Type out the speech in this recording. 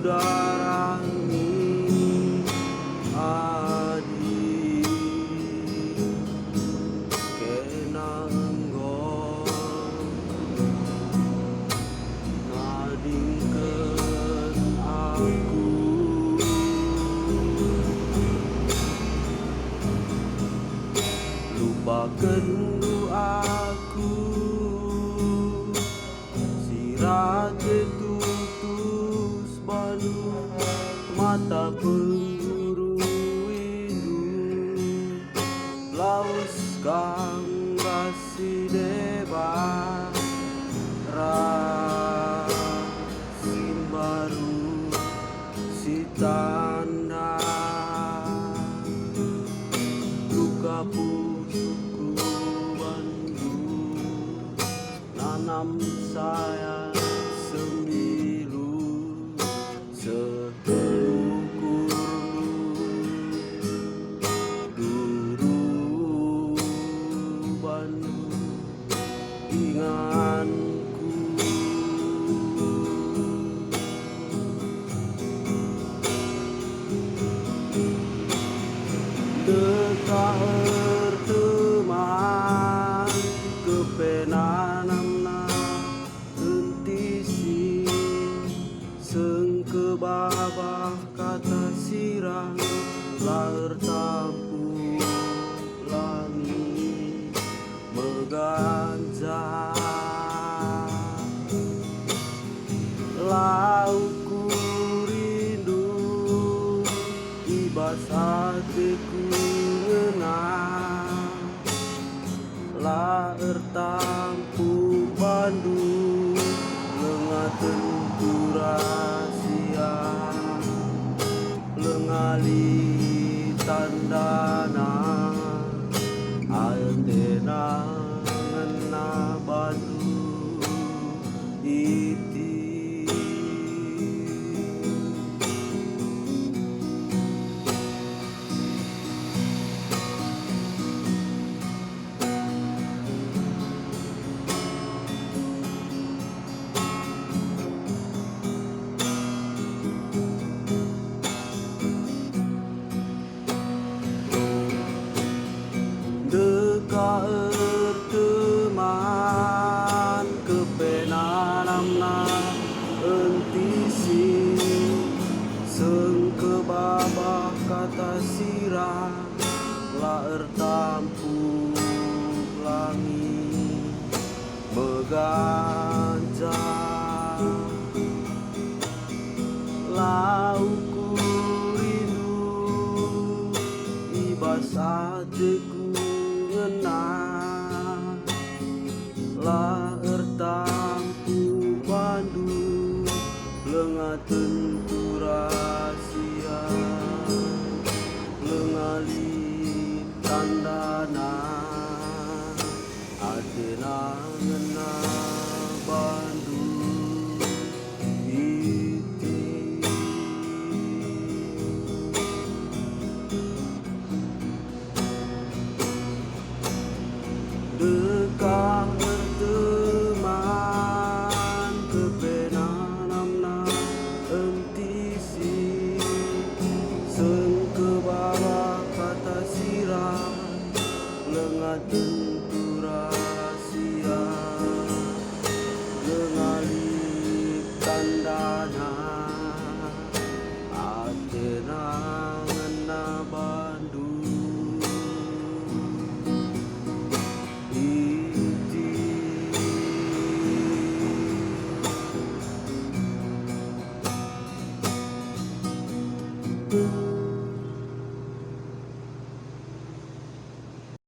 darangi adi kenanggo nadingkeun aku lupakeun aku sirate tutus Bandung mata pengguru windu laus kang rasi deba rasim baru si tanda luka pusuku Bandung nanam saya sembilu setelukur duru Bandung inganku dekah teman kepenanamna hentisi sengke babah kata sirang lahir tampu langit meganja lauku rindu ibas hatiku ngenang lahir tampu Bandung lengah tentu rahasia lengali tandana altena ngena Bandung iti dekaeur teman kepenanamna entisi sengke babah kata sirah laer tampu langit meganja lauku rindu ibas hatiku ngenang laer tampu Bandung lengah tentu rahasia lengali tandana adena ngena Bandung iti dekah berteman kepenanamna entisi sengke babah kata sirah lengah tentu rahasia lengali tandana atena ngena Bandung iti